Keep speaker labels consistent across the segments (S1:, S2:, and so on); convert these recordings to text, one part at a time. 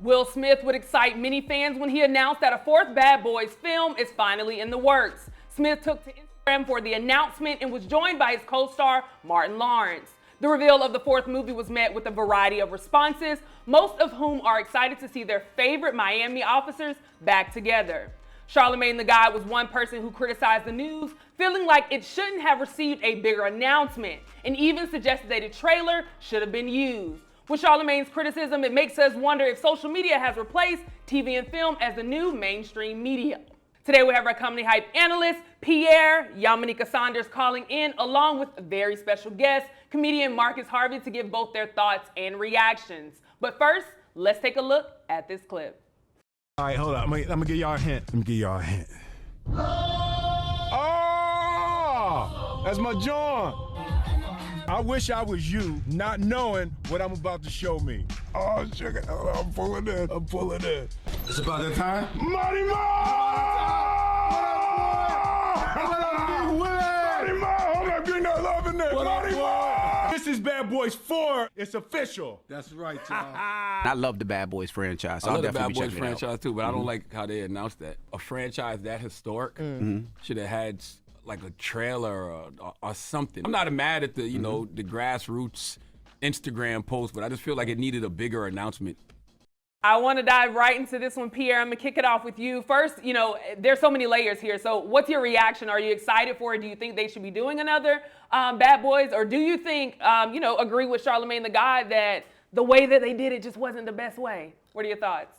S1: Will Smith would excite many fans when he announced that a fourth Bad Boys film is finally in the works. Smith took to Instagram for the announcement and was joined by his co-star Martin Lawrence. The reveal of the fourth movie was met with a variety of responses, most of whom are excited to see their favorite Miami officers back together. Charlemagne the God was one person who criticized the news, feeling like it shouldn't have received a bigger announcement, and even suggested that a trailer should have been used. With Charlemagne's criticism, it makes us wonder if social media has replaced TV and film as the new mainstream media. Today we have our company hype analyst, Pierre Yamanika Saunders, calling in, along with a very special guest, comedian Marcus Harvey, to give both their thoughts and reactions. But first, let's take a look at this clip.
S2: All right, hold up. I'm gonna give y'all a hint. Oh, that's my John. I wish I was you, not knowing what I'm about to show me. Oh, sugar, I'm pulling in.
S3: It's about that time?
S2: Money Mo! Money Mo! Hold up, getting that love in there. Money Mo! This is Bad Boys 4. It's official.
S3: That's right, y'all.
S4: I love the Bad Boys franchise. So
S5: I
S4: I'll
S5: love the
S4: definitely
S5: Bad
S4: be
S5: Boys
S4: checking it out.
S5: franchise too, but I don't like how they announced that. A franchise that historic should have had like a trailer or something. I'm not mad at the the grassroots Instagram post, but I just feel like it needed a bigger announcement.
S1: I want to dive right into this one, Pierre. I'm going to kick it off with you. First, there's so many layers here. So what's your reaction? Are you excited for it? Do you think they should be doing another Bad Boys? Or do you think, agree with Charlemagne the God that the way that they did it just wasn't the best way? What are your thoughts?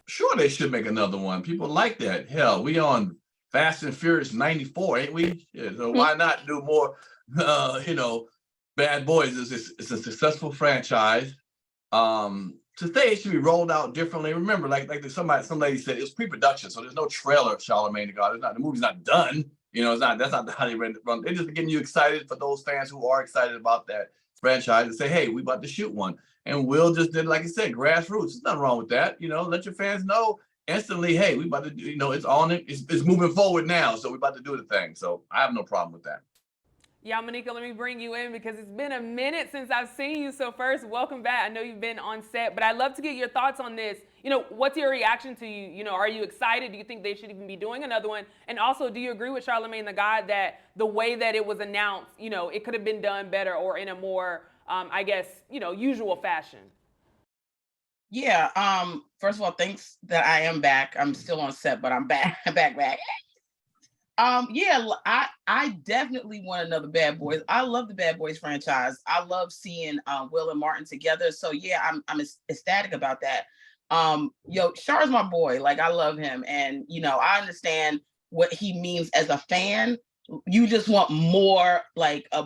S6: Sure, they should make another one. People like that. Hell, we on Fast and Furious 94, ain't we? Yeah, so why not do more, Bad Boys? It's a successful franchise. To say it should be rolled out differently. Remember, like some lady said, it was pre-production, so there's no trailer of Charlemagne the God. The movie's not done. That's not how they run. They're just getting you excited for those fans who are excited about that franchise and say, hey, we about to shoot one. And Will just did, like I said, grassroots. There's nothing wrong with that. Let your fans know instantly, hey, we about to do, it's on it. It's moving forward now, so we about to do the thing. So I have no problem with that.
S1: Yamanika, let me bring you in because it's been a minute since I've seen you. So first, welcome back. I know you've been on set, but I'd love to get your thoughts on this. What's your reaction to you? Are you excited? Do you think they should even be doing another one? And also, do you agree with Charlemagne the God that the way that it was announced, it could have been done better or in a more, usual fashion?
S7: Yeah. First of all, thanks that I am back. I'm still on set, but I'm back. back. I definitely want another Bad Boys. I love the Bad Boys franchise. I love seeing Will and Martin together. So yeah, I'm ecstatic about that. Char's my boy. Like, I love him, and I understand what he means as a fan. You just want more like a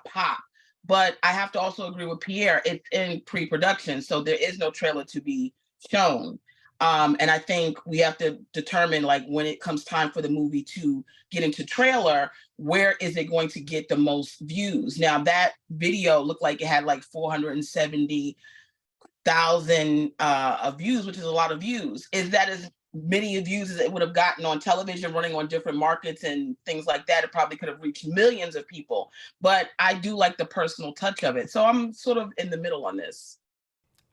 S7: pop. But I have to also agree with Pierre. It's in pre-production, so there is no trailer to be shown. And I think we have to determine, like, when it comes time for the movie to get into trailer, where is it going to get the most views? Now, that video looked like it had like 470,000 views, which is a lot of views. Is that as many views as it would have gotten on television, running on different markets and things like that? It probably could have reached millions of people. But I do like the personal touch of it. So I'm sort of in the middle on this.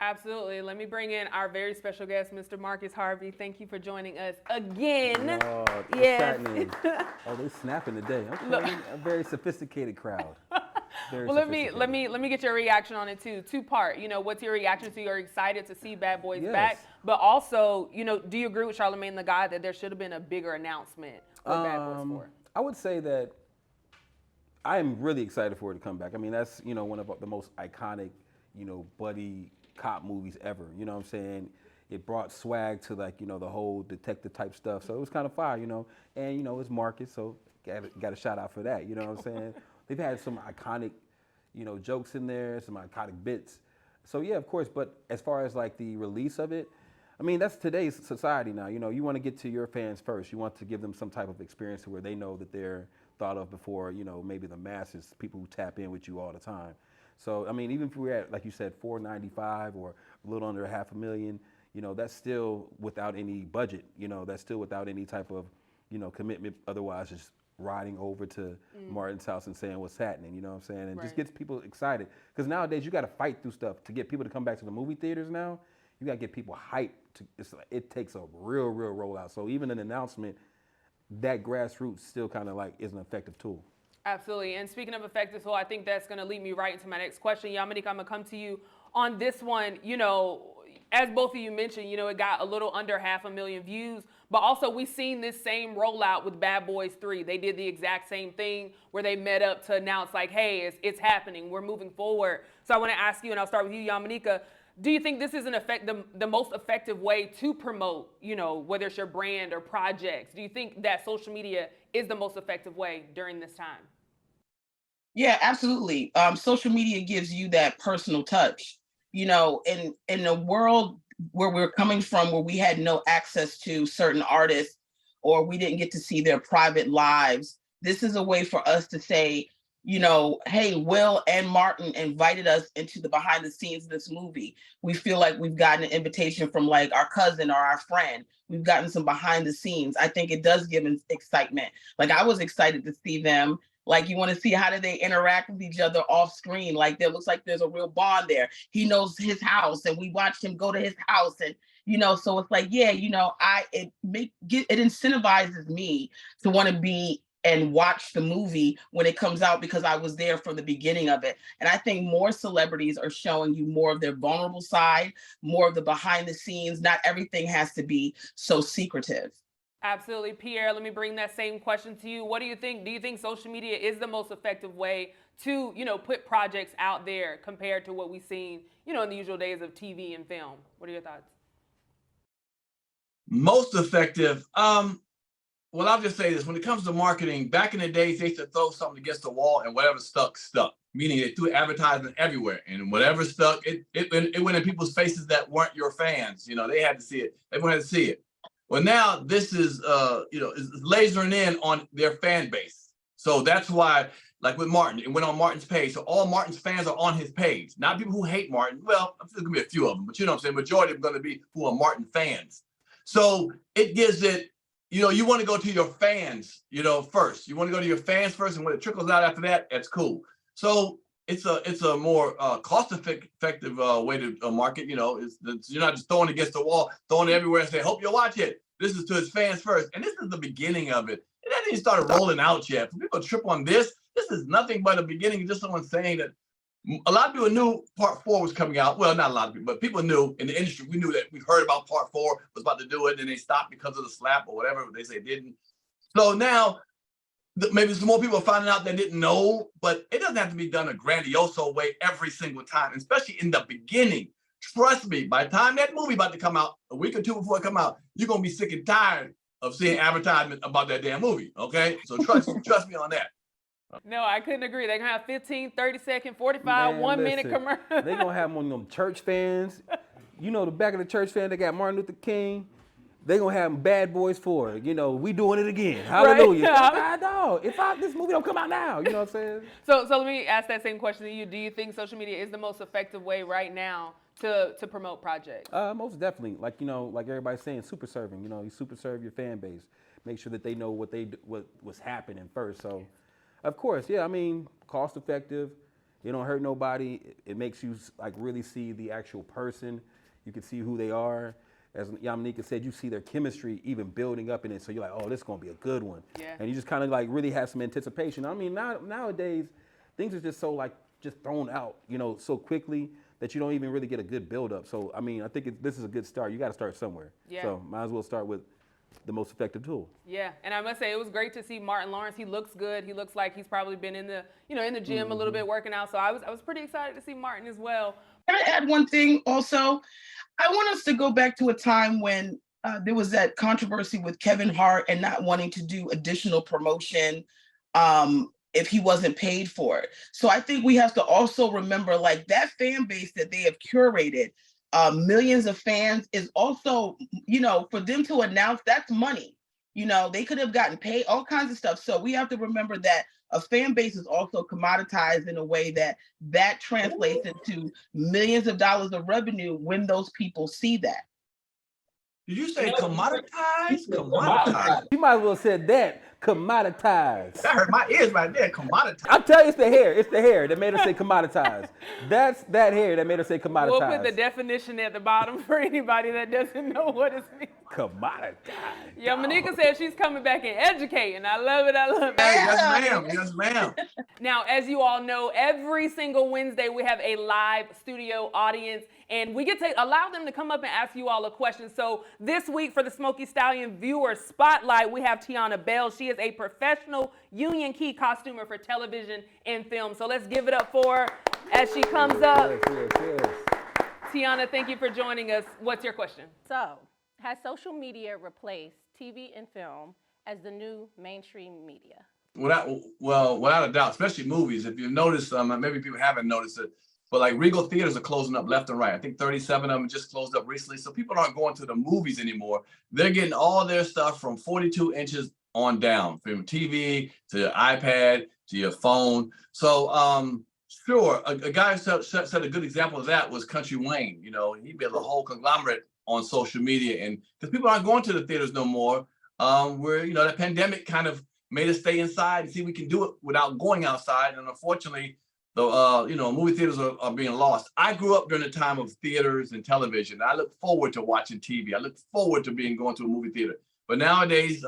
S1: Absolutely. Let me bring in our very special guest, Mr. Marcus Harvey. Thank you for joining us again.
S8: Yes. Oh, they snapping today. Okay, a very sophisticated crowd.
S1: Well, let me get your reaction on it too. Two-part. What's your reaction to? You're excited to see Bad Boys back, but also, do you agree with Charlemagne the God that there should have been a bigger announcement for Bad Boys 4?
S8: I would say that I am really excited for it to come back. I mean, that's one of the most iconic, buddy cop movies ever. You know what I'm saying? It brought swag to, like, the whole detective type stuff. So it was kind of fire, and it's Marcus, so got a shout out for that. You know what I'm saying? They've had some iconic, jokes in there, some iconic bits. So yeah, of course. But as far as like the release of it, I mean, that's today's society now. You want to get to your fans first. You want to give them some type of experience where they know that they're thought of before, maybe the masses, people who tap in with you all the time. So, I mean, even if we're at, like you said, 495 or a little under 500,000, that's still without any budget. That's still without any type of, commitment. Otherwise, just riding over to Martin's house and saying what's happening, you know what I'm saying? And just gets people excited. Because nowadays, you got to fight through stuff to get people to come back to the movie theaters now. You gotta get people hyped. It takes a real rollout. So even an announcement, that grassroots still kind of like is an effective tool.
S1: Absolutely. And speaking of effective tool, I think that's going to lead me right into my next question. Yamanika, I'm going to come to you on this one. You know, as both of you mentioned, you know, it got a little under 500,000 views, but also we've seen this same rollout with Bad Boys 3. They did the exact same thing where they met up to announce like, hey, it's happening. We're moving forward. So I want to ask you, and I'll start with you, Yamanika. Do you think this is the most effective way to promote, you know, whether it's your brand or projects? Do you think that social media is the most effective way during this time?
S7: Yeah, absolutely. Social media gives you that personal touch. You know, in a world where we're coming from, where we had no access to certain artists or we didn't get to see their private lives, this is a way for us to say, you know, hey, Will and Martin invited us into the behind the scenes of this movie. We feel like we've gotten an invitation from like our cousin or our friend. We've gotten some behind the scenes. I think it does give excitement. Like I was excited to see them. Like you want to see how do they interact with each other off screen. Like there looks like there's a real bond there. He knows his house and we watched him go to his house. And, you know, so it's like, yeah, you know, it incentivizes me to want to be and watch the movie when it comes out because I was there from the beginning of it. And I think more celebrities are showing you more of their vulnerable side, more of the behind the scenes. Not everything has to be so secretive.
S1: Absolutely. Pierre, let me bring that same question to you. What do you think? Do you think social media is the most effective way to, you know, put projects out there compared to what we've seen, you know, in the usual days of TV and film? What are your thoughts?
S6: Most effective. Well, I'll just say this. When it comes to marketing, back in the days, they used to throw something against the wall and whatever stuck. Meaning they threw advertisement everywhere. And whatever stuck, it went in people's faces that weren't your fans. You know, they had to see it. Everyone had to see it. Well, now this is, you know, is lasering in on their fan base. So that's why, like with Martin, it went on Martin's page. So all Martin's fans are on his page. Not people who hate Martin. Well, there's going to be a few of them, but you know what I'm saying? Majority of them are going to be who are Martin fans. So it gives it, you know, you want to go to your fans, you know, first. You want to go to your fans first, and when it trickles out after that, that's cool. So it's a more cost-effective way to market. You know, you're not just throwing it against the wall, throwing it everywhere and say, hope you'll watch it. This is to his fans first. And this is the beginning of it. It hasn't even started rolling out yet. For people to trip on this is nothing but a beginning of just someone saying that a lot of people knew part 4 was coming out. Well, not a lot of people, but people knew in the industry. We knew that we heard about part 4 was about to do it, and they stopped because of the slap or whatever they say didn't. So now maybe some more people are finding out they didn't know, but it doesn't have to be done a grandioso way every single time, especially in the beginning. Trust me, by the time that movie about to come out, a week or two before it come out, you're gonna be sick and tired of seeing advertisement about that damn movie. Okay, so trust me on that.
S1: No, I couldn't agree. They're going to have 15, 30-second, 45, 1-minute commercials.
S8: They're going to have one of them church fans. You know, the back of the church fan, they got Martin Luther King. They're going to have them Bad Boys 4. You know, we doing it again. Hallelujah. Right? Dog, this movie don't come out now. You know what I'm saying? So
S1: let me ask that same question to you. Do you think social media is the most effective way right now to promote projects?
S8: Most definitely. Like, you know, like everybody's saying, super serving. You know, you super serve your fan base. Make sure that they know what's happening first. So, of course, yeah, I mean, cost effective. It don't hurt nobody. It makes you like really see the actual person. You can see who they are. As Yamanika said, you see their chemistry even building up in it. So you're like, oh, this is going to be a good one.
S1: Yeah.
S8: And you just kind of like really have some anticipation. I mean, nowadays, things are just so like just thrown out, you know, so quickly that you don't even really get a good build up. So, I mean, I think this is a good start. You got to start somewhere.
S1: Yeah.
S8: So might as well start with the most effective tool.
S1: Yeah, and I must say it was great to see Martin Lawrence. He looks good. He looks like he's probably been in the gym a little bit working out. So I was pretty excited to see Martin as well.
S7: Can I add one thing also? I want us to go back to a time when there was that controversy with Kevin Hart and not wanting to do additional promotion if he wasn't paid for it. So I think we have to also remember like that fan base that they have curated, millions of fans is also, you know, for them to announce that's money. You know, they could have gotten paid, all kinds of stuff. So we have to remember that a fan base is also commoditized in a way that translates into millions of dollars of revenue when those people see that.
S6: Did you say commoditized? Commoditized.
S8: You might as well said that. Commoditized.
S6: That hurt my ears right there. Commoditized.
S8: I'll tell you, it's the hair. It's the hair that made her say commoditized. That's that hair that made her say commoditized.
S1: We'll put the definition at the bottom for anybody that doesn't know what it means.
S8: Commoditized.
S1: Yeah, Monica said she's coming back and educating. I love it. I love it.
S6: Yes, ma'am. Yes, ma'am.
S1: Now, as you all know, every single Wednesday we have a live studio audience, and we get to allow them to come up and ask you all a question. So this week for the Smokey Stallion Viewer Spotlight, we have Tiana Bell. She is a professional Union Key costumer for television and film. So let's give it up for her as she comes up.
S8: Yes.
S1: Tiana, thank you for joining us. What's your question?
S9: So, has social media replaced TV and film as the new mainstream media?
S6: Without a doubt, especially movies. If you notice, maybe people haven't noticed it, but like Regal theaters are closing up left and right. I think 37 of them just closed up recently. So people aren't going to the movies anymore. They're getting all their stuff from 42 inches on down, from TV to your iPad to your phone. So sure, a guy said a good example of that was Country Wayne. You know, he built a whole conglomerate on social media, and because people aren't going to the theaters no more, where the pandemic kind of made us stay inside and see we can do it without going outside. And unfortunately, the movie theaters are being lost. I grew up during the time of theaters and television. I look forward to watching TV. I look forward to going to a movie theater. But nowadays,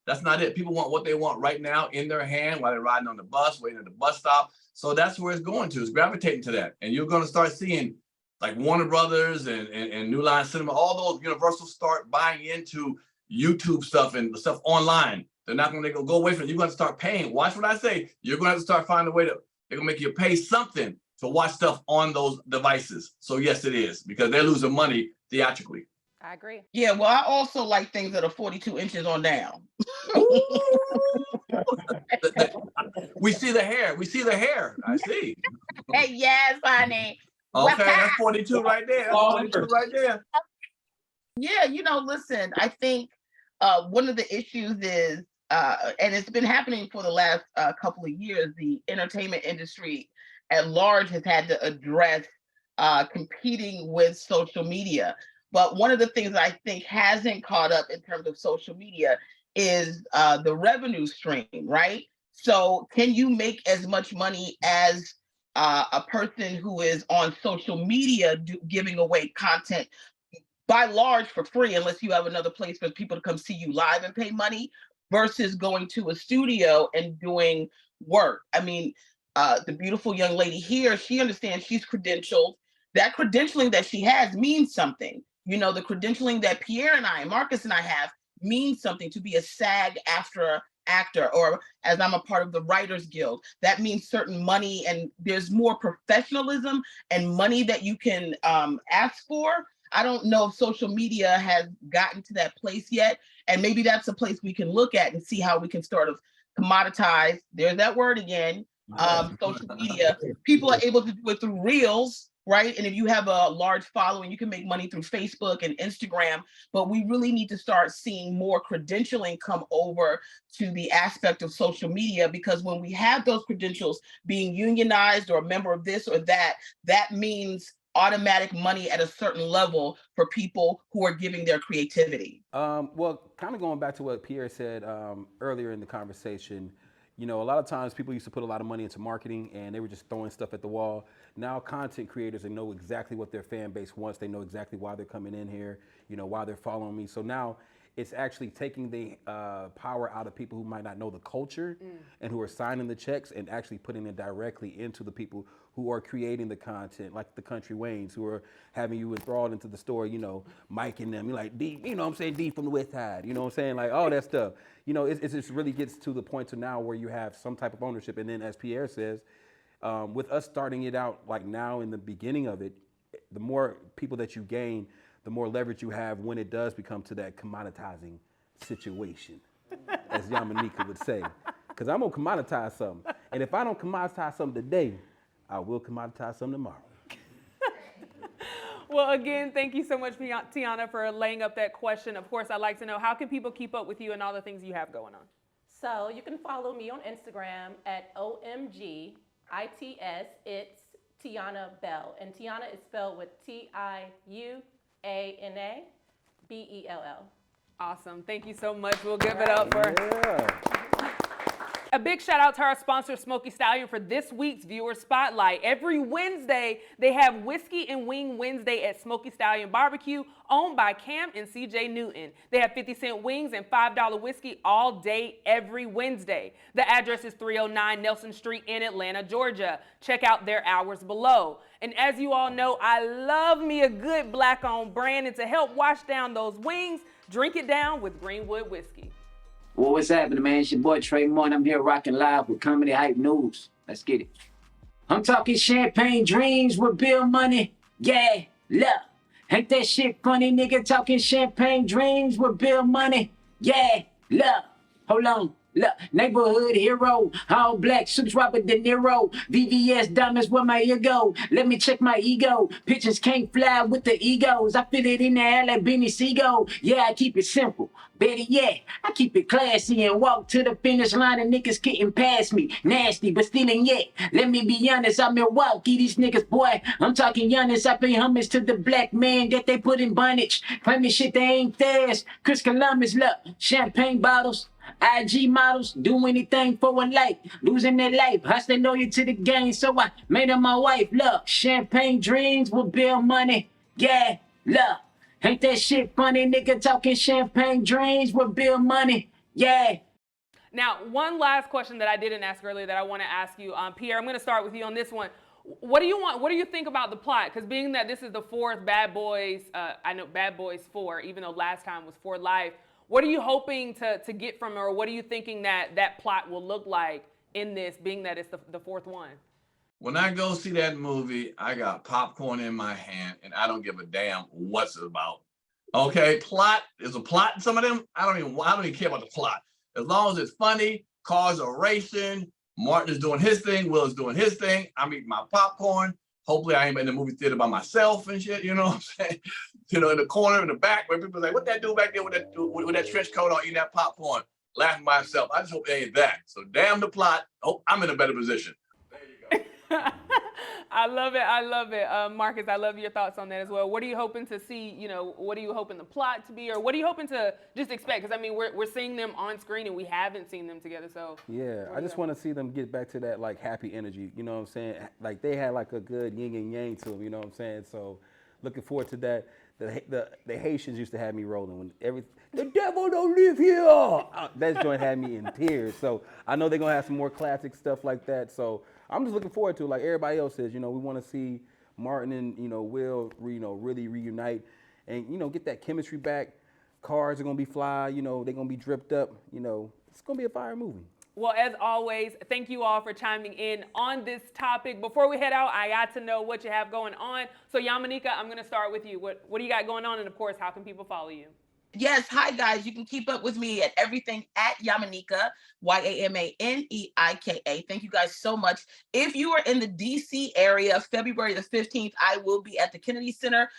S6: that's not it. People want what they want right now in their hand while they're riding on the bus, waiting at the bus stop. So that's where it's going to. It's gravitating to that. And you're going to start seeing like Warner Brothers and New Line Cinema, all those Universal start buying into YouTube stuff and stuff online. They're not going to go away from it. You're going to start paying. Watch what I say. You're going to have to start finding a way they're going to make you pay something to watch stuff on those devices. So yes, it is, because they're losing money theatrically.
S9: I agree.
S7: Yeah, well, I also like things that are 42 inches on down.
S6: We see the hair. I see.
S7: Hey, yes, honey.
S6: Okay, that's 42 right there. That's 42 right there.
S7: Yeah, listen, I think one of the issues is, and it's been happening for the last couple of years, the entertainment industry at large has had to address competing with social media. But one of the things I think hasn't caught up in terms of social media is the revenue stream, right? So can you make as much money as a person who is on social media giving away content by large for free, unless you have another place for people to come see you live and pay money, versus going to a studio and doing work? I mean, the beautiful young lady here, she understands she's credentialed. That credentialing that she has means something. The credentialing that Pierre and I, Marcus and I have means something. To be a SAG-AFTRA actor, or as I'm a part of the Writers Guild, that means certain money, and there's more professionalism and money that you can ask for. I don't know if social media has gotten to that place yet, and maybe that's a place we can look at and see how we can sort of commoditize. There's that word again. Social media. People are able to do it through Reels, right? And if you have a large following, you can make money through Facebook and Instagram. But we really need to start seeing more credentialing come over to the aspect of social media, because when we have those credentials being unionized or a member of this or that, that means automatic money at a certain level for people who are giving their creativity.
S8: Well, kind of going back to what Pierre said earlier in the conversation, a lot of times people used to put a lot of money into marketing and they were just throwing stuff at the wall. Now content creators, they know exactly what their fan base wants. They know exactly why they're coming in here, why they're following me. So now it's actually taking the power out of people who might not know the culture and who are signing the checks, and actually putting it directly into the people who are creating the content, like the Country Waynes, who are having you enthralled into the story, Mike and them. You're like, D, I'm saying? D from the West Side, what I'm saying? Like all that stuff. It just really gets to the point to now where you have some type of ownership. And then as Pierre says, with us starting it out like now in the beginning of it, the more people that you gain, the more leverage you have when it does become to that commoditizing situation, as Yamanika would say. Because I'm going to commoditize something. And if I don't commoditize something today, I will commoditize something tomorrow.
S1: Well, again, thank you so much, Tiana, for laying up that question. Of course, I'd like to know, how can people keep up with you and all the things you have going on?
S9: So you can follow me on Instagram at OMGITS. It's Tiana Bell. And Tiana is spelled with Tiana BELL.
S1: Awesome. Thank you so much. We'll give it up for.
S8: Yeah.
S1: A big shout out to our sponsor, Smoky Stallion, for this week's Viewer Spotlight. Every Wednesday, they have Whiskey and Wing Wednesday at Smoky Stallion Barbecue, owned by Cam and CJ Newton. They have 50-cent wings and $5 whiskey all day, every Wednesday. The address is 309 Nelson Street in Atlanta, Georgia. Check out their hours below. And as you all know, I love me a good black-owned brand, and to help wash down those wings, drink it down with Greenwood Whiskey.
S10: Well, what's happening, man? It's your boy Trey Moore. I'm here rocking live with Comedy Hype News. Let's get it. I'm talking champagne dreams with Bill Money. Yeah, love. Ain't that shit funny, nigga? Talking champagne dreams with Bill Money. Yeah, love. Hold on. Look, neighborhood hero, all black suits, Robert De Niro, VVS diamonds, where my ego? Let me check my ego. Pigeons can't fly with the egos. I fit it in the air like Benny Siegel. Yeah, I keep it simple. Better yet, I keep it classy and walk to the finish line and niggas getting past me. Nasty, but still ain't yet. Let me be honest, I'm Milwaukee, these niggas, boy. I'm talking honest, I pay homage to the black man that they put in bondage. Claiming shit they ain't theirs. Chris Columbus, look, champagne bottles. IG models do anything for a life, losing their life. I stay loyal to the game, so I made her my wife. Look, champagne dreams with Bill Money. Yeah, look, ain't that shit funny, nigga? Talking champagne dreams with Bill Money. Yeah.
S1: Now, one last question that I didn't ask earlier that I want to ask you, Pierre. I'm going to start with you on this one. What do you want? What do you think about the plot? Because being that this is the fourth Bad Boys, I know Bad Boys 4, even though last time was 4 Life. What are you hoping to get from it, or what are you thinking that plot will look like in this, being that it's the fourth one?
S6: When I go see that movie, I got popcorn in my hand, and I don't give a damn what's it about. Okay, plot is a plot in some of them. I don't even care about the plot. As long as it's funny, cars are racing, Martin is doing his thing, Will is doing his thing. I'm eating my popcorn. Hopefully I ain't in the movie theater by myself and shit, you know what I'm saying? You know, in the corner, in the back, where people are like, what that dude back there with that trench coat on eating that popcorn, laughing by himself. I just hope it ain't that. So damn the plot. Oh, I'm in a better position. There you go.
S1: I love it. I love it. Marcus, I love your thoughts on that as well. What are you hoping to see? You know, what are you hoping the plot to be, or what are you hoping to just expect? Because I mean, we're seeing them on screen and we haven't seen them together. So
S8: yeah, I just want to see them get back to that like happy energy. You know what I'm saying? Like they had like a good yin and yang to them. You know what I'm saying? So looking forward to that. The Haitians used to have me rolling when the devil don't live here. That joint had me in tears. So I know they're gonna have some more classic stuff like that. So I'm just looking forward to it. Like everybody else says, you know, we want to see Martin and Will, really reunite, and get that chemistry back. Cars are gonna be fly. They're gonna be dripped up. It's gonna be a fire movie.
S1: Well, as always, thank you all for chiming in on this topic. Before we head out, I got to know what you have going on. So Yamanika, I'm going to start with you. What do you got going on? And of course, how can people follow you?
S7: Yes, hi guys. You can keep up with me at everything at Yamanika, YAMANEIKA. Thank you guys so much. If you are in the DC area, February the 15th, I will be at the Kennedy Center.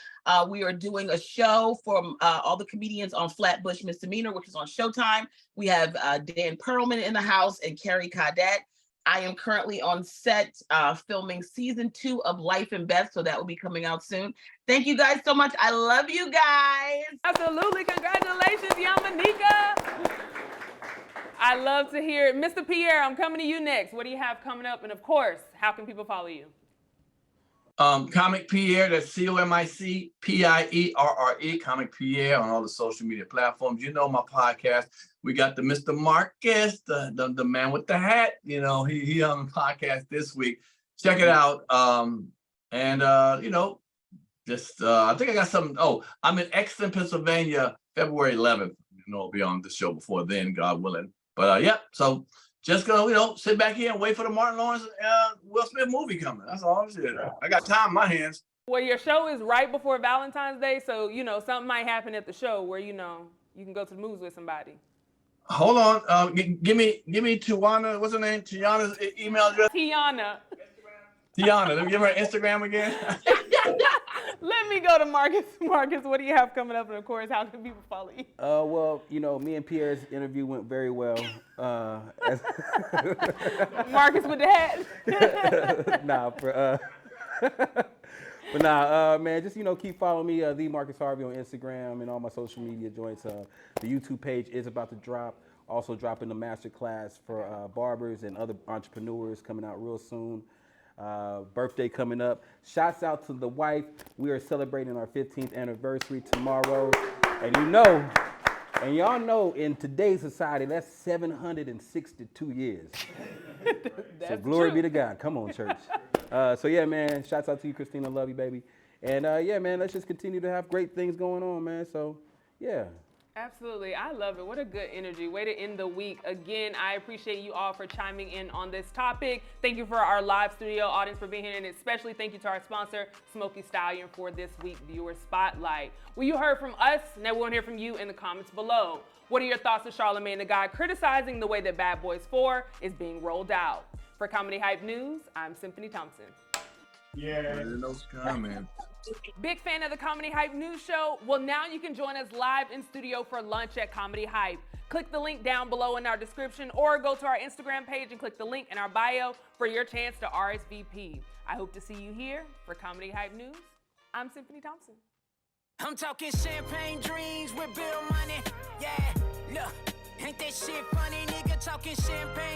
S7: We are doing a show from all the comedians on Flatbush Misdemeanor, which is on Showtime. We have Dan Perlman in the house and Carrie Cadet. I am currently on set filming season 2 of Life and Beth, so that will be coming out soon. Thank you guys so much. I love you guys.
S1: Absolutely. Congratulations, Yamanika. I love to hear it. Mr. Pierre, I'm coming to you next. What do you have coming up? And of course, how can people follow you?
S6: Comic Pierre, that's COMICPIERRE, Comic Pierre on all the social media platforms. You know my podcast. We got the Mr. Marcus, the man with the hat. He on the podcast this week. Check it out. I think I got something. Oh, I'm in Exton, Pennsylvania, February 11th. I'll be on the show before then, God willing. But so just gonna, sit back here and wait for the Martin Lawrence Will Smith movie coming. That's all I'm saying. I got time in my hands.
S1: Well, your show is right before Valentine's Day, so something might happen at the show where you can go to the movies with somebody.
S6: Hold on. Give me Tiana. What's her name? Tiana's email address.
S1: Tiana.
S6: Let me give her an Instagram again.
S1: Let me go to Marcus. Marcus, what do you have coming up? And of course, how can people follow you?
S8: Well, me and Pierre's interview went very well.
S1: Marcus with the hat.
S8: Nah, But nah, man, just, keep following me, the Marcus Harvey on Instagram and all my social media joints. The YouTube page is about to drop. Also dropping the masterclass for barbers and other entrepreneurs coming out real soon. Birthday coming up. Shouts out to the wife. We are celebrating our 15th anniversary tomorrow. And y'all know in today's society, that's 762 years. So glory be to God. Come on, church. So yeah, man, shouts out to you, Christina. Love you, baby. And yeah, man, let's just continue to have great things going on, man. So yeah.
S1: Absolutely. I love it. What a good energy. Way to end the week. Again, I appreciate you all for chiming in on this topic. Thank you for our live studio audience for being here, and especially thank you to our sponsor, Smoky Stallion, for this week's Viewer Spotlight. Well, you heard from us. Now we want to hear from you in the comments below. What are your thoughts of Charlemagne the God criticizing the way that Bad Boys 4 is being rolled out? For Comedy Hype News, I'm Symphony Thompson.
S2: Yeah.
S1: Big fan of the Comedy Hype News Show? Well, now you can join us live in studio for lunch at Comedy Hype. Click the link down below in our description or go to our Instagram page and click the link in our bio for your chance to RSVP. I hope to see you here for Comedy Hype News. I'm Symphony Thompson.
S11: I'm talking champagne dreams with Bill Money. Yeah, look, ain't that shit funny, nigga? Talking champagne.